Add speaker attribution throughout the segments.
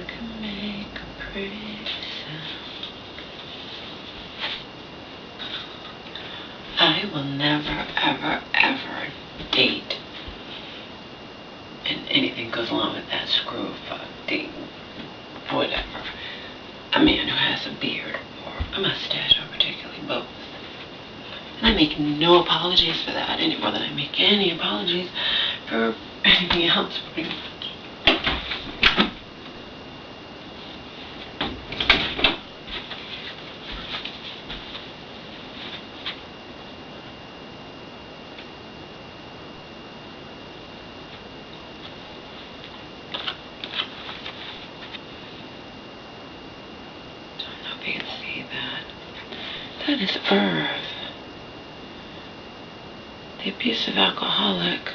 Speaker 1: can make a pretty sound. I will never, ever, ever date, and anything goes along with that screw fuck, date, whatever, a man who has a beard or a mustache, or particularly both. And I make no apologies for that any more than I make any apologies for anything else, pretty much. You can see that. That is Irv, the abusive alcoholic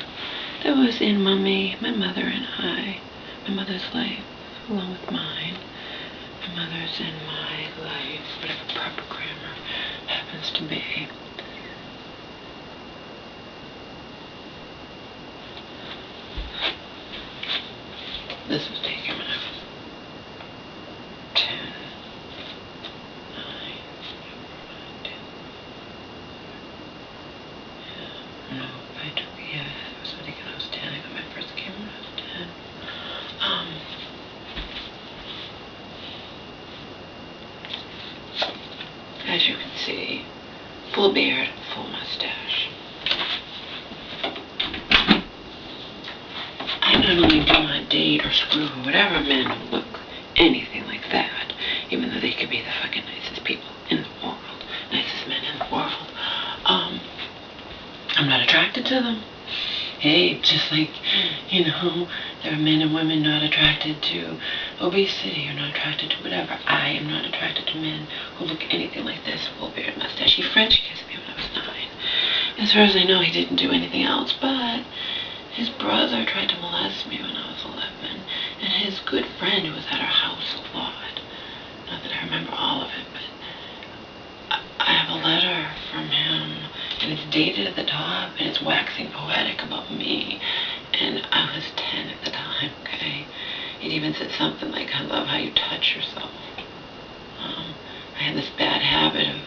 Speaker 1: that was in my mother and I, my mother's life, along with mine. My mother's in my life, whatever proper grammar happens to be. This was taken when I was 10. No, I took, yeah, it was when I was 10. I got my first camera when I was 10. As you can see, full beard, full mustache. I not only do not date or screw or whatever men who look anything like that, even though they could be the fucking nicest people in the world, nicest men in the world. I'm not attracted to them. Hey, just like, you know, there are men and women not attracted to obesity or not attracted to whatever. I am not attracted to men who look anything like this, full beard, mustache. He French kissed me when I was 9. As far as I know, he didn't do anything else, but his brother tried to molest me when I was 11, and his good friend who was at our house a lot. Not that I remember all of it, but I have a letter from him, and it's dated at the top, and it's waxing poetic about me, and I was 10 at the time, okay? It even said something like, I love how you touch yourself. I had this bad habit of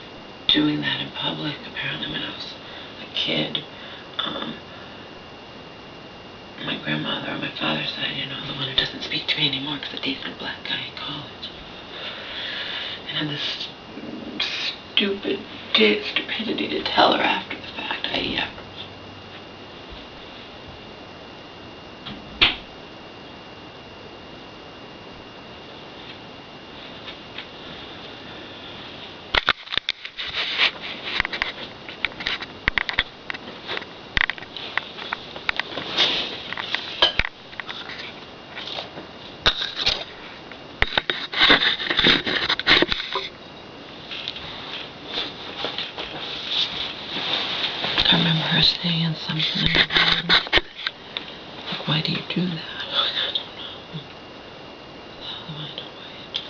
Speaker 1: doing that in public, apparently, when I was a kid. My grandmother on my father's side, you know, the one who doesn't speak to me anymore because I dated a black guy in college. And had this stupidity to tell her after the fact. I remember her saying something like, why do you do that? I don't know. I don't know why you do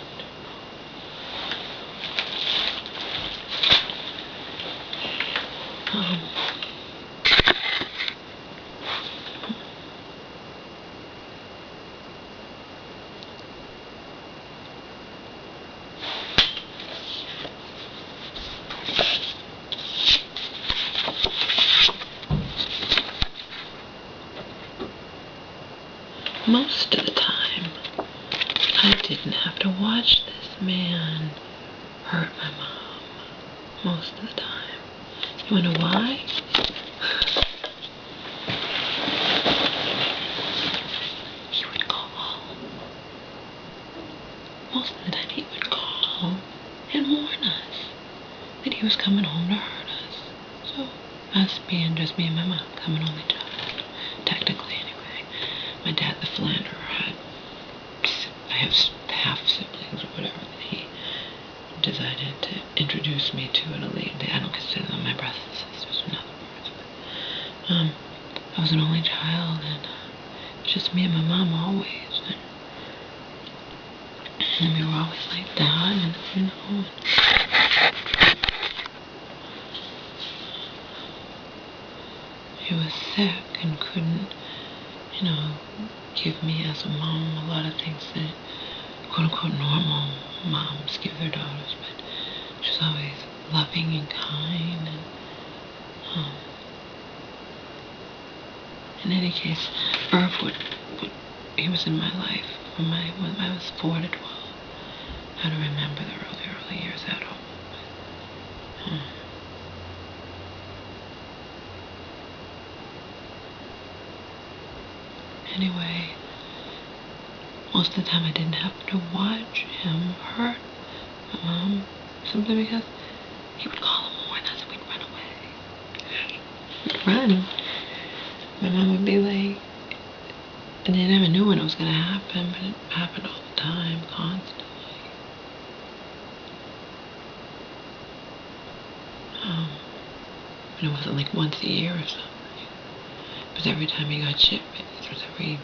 Speaker 1: Most of the time, I didn't have to watch this man hurt my mom. Most of the time. You wanna know why? He would call. Most of the time he would call and warn us that he was coming home to hurt us. So, us being just me and my mom, I'm an only child. Technically, anyway. My dad, the philanderer, I have half siblings or whatever that he decided to introduce me to at a later date. I don't consider them my brothers and sisters, in other words. But, I was an only child, and just me and my mom always. And we were always like that, and you know. He was sick and couldn't, you know, give me as a mom a lot of things that quote-unquote normal moms give their daughters, but she's always loving and kind. And in any case, Irv he was in my life when I was 4 to 12. I don't remember the early years at all. Anyway, most of the time I didn't happen to watch him hurt my mom, simply because he would call him more, and that's when we'd run away. We'd run. My mom would be like, and they never knew when it was going to happen, but it happened all the time, constantly. And it wasn't like once a year or something. It was every time he got shit faced. It was every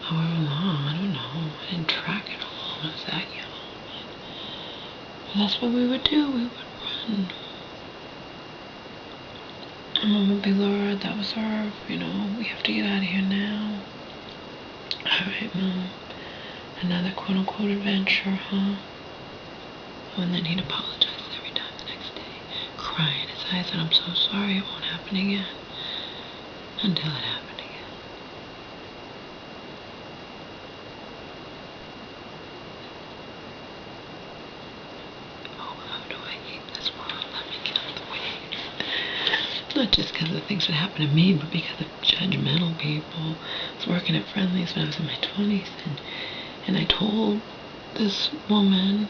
Speaker 1: however long, I don't know. I didn't track it all when I was that young. But that's what we would do. We would run. And Mom would be, Laura, that was Irv, you know, we have to get out of here now. Alright, Mom. Another quote-unquote adventure, huh? And then he'd apologize every time the next day, crying his eyes out, I'm so sorry, it won't happen again. Until it happened again. Oh, how do I hate this world? Let me get out of the way. Not just because of the things that happened to me, but because of judgmental people. I was working at Friendly's when I was in my 20s, and I told this woman,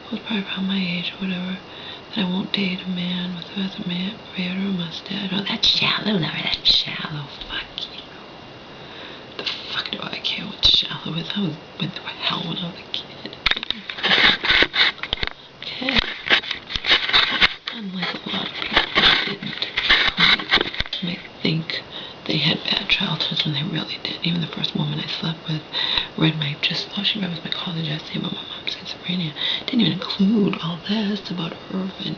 Speaker 1: who was probably around my age or whatever, that I won't date a man who has a beard or a mustache. Oh, that's shallow, Laura, that's shallow. Fuck you. The fuck do I care what shallow is? I went through hell when I was a kid. Okay? Unlike a lot of people who didn't, might think they had bad childhoods when they really didn't. Even the first woman I slept with all she read was my college essay about my mom's schizophrenia. Didn't even include all this about Irv and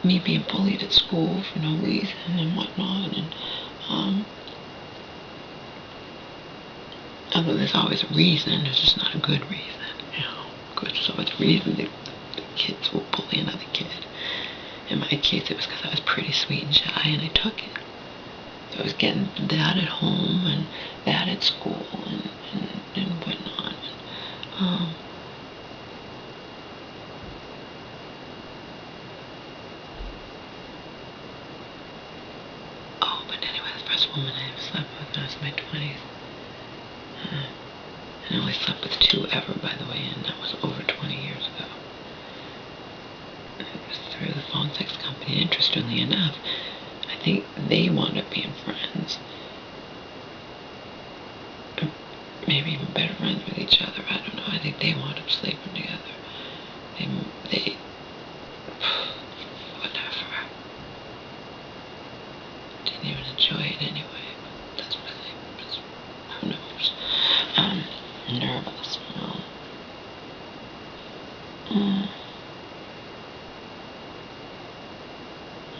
Speaker 1: me being bullied at school for no reason and whatnot. And although there's always a reason, there's just not a good reason, you know. Because there's always a reason the kids will bully another kid. In my case, it was because I was pretty sweet and shy, and I took it. So I was getting that at home and that at school and whatnot. But anyway, the first woman I ever slept with when I was in my 20s. And I only slept with 2 ever, by the way, and that was over 20 years ago. It was through the phone sex company. Interestingly enough, I think they wound up being friends. Maybe even better friends with each other. I don't know. I think they wound up sleeping together. They whatever. Didn't even enjoy it anyway. But that's really, who knows? Nervous.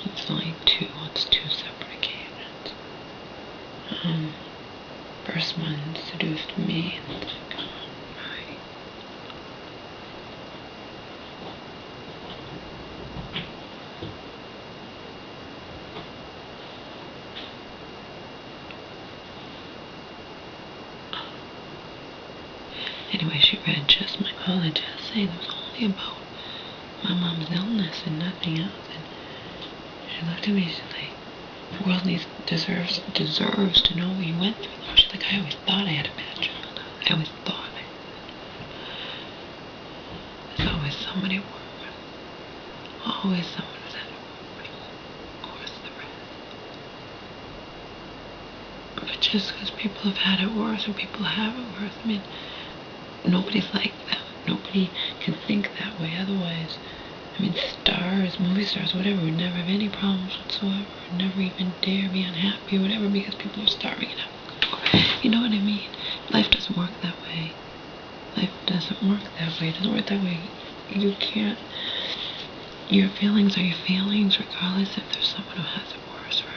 Speaker 1: It's only 2. It's 2 separate occasions. First one seduced me, and the second one, right. Anyway, she read just my college essay, and it was only about my mom's illness and nothing else. And she looked at me, she's like, the world deserves to know what you went through. She's like, I always thought I had a bad childhood. I always thought there's always somebody worse. Always someone who's had it worse. Of course there is. But just because people have had it worse or people have it worse, I mean, nobody's like that. Nobody can think that way otherwise. I mean, stars, movie stars, whatever, would never have any problems whatsoever, would never even dare be unhappy or whatever because people are starving and have a good door. You know what I mean? Life doesn't work that way. Life doesn't work that way. It doesn't work that way. You can't. Your feelings are your feelings, regardless if there's someone who has it worse or,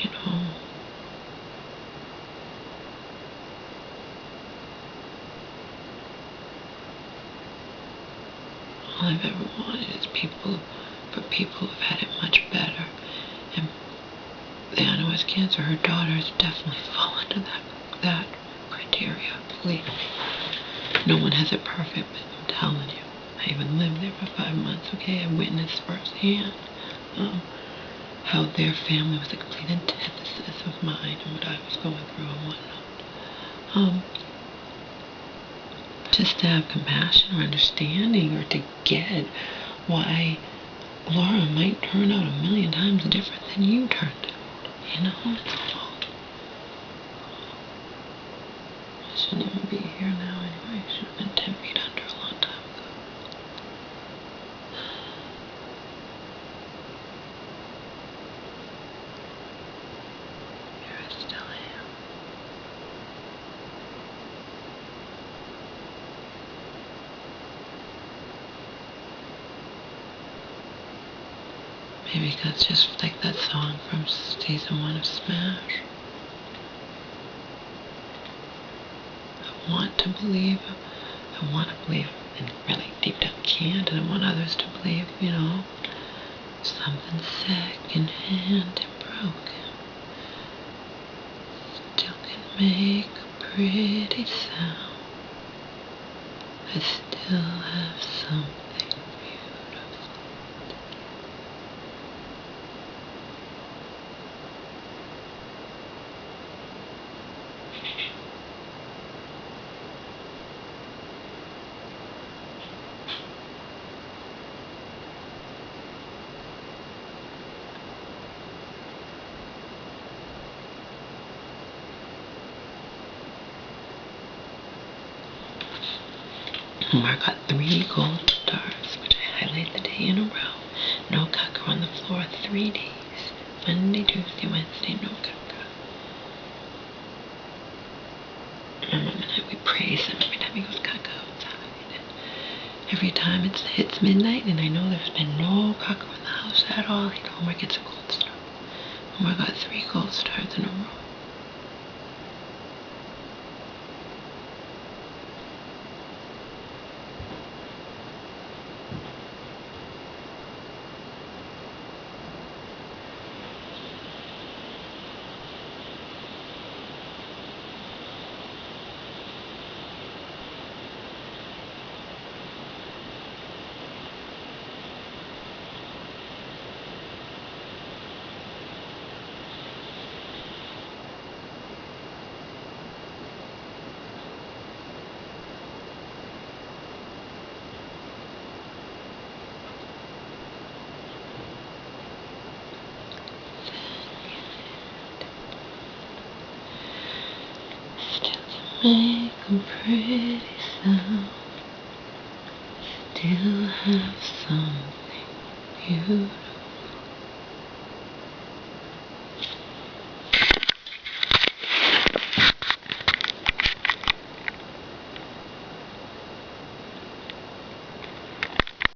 Speaker 1: you know. All I've ever wanted is for people who've had it much better. And Anna has cancer. Her daughter has definitely fallen into that criteria. Believe me. No one has it perfect, but I'm telling you. I even lived there for 5 months, okay? I witnessed firsthand how their family was a complete antithesis of mine and what I was going through and whatnot. Just to have compassion or understanding or to get why Laura might turn out 1,000,000 times different than you turned out. You know? I shouldn't even be here now anyway. I should have been 10 feet under a long time ago. Here I still am. Maybe that's just like that song from season 1 of Smash. I want to believe, and really deep down can't, and I want others to believe, you know, something second hand and broken still can make a pretty sound. I still have something beautiful. Mark got 3 gold stars, which I highlight the day in a row. No caca on the floor 3 days. Monday, Tuesday, Wednesday, no caca. And Mom and I, we praise him every time he goes caca outside. And every time it hits midnight and I know there's been no caca in the house at all, Homer gets a gold star. Homer got 3 gold stars in a row. Make a pretty sound. Still have something beautiful.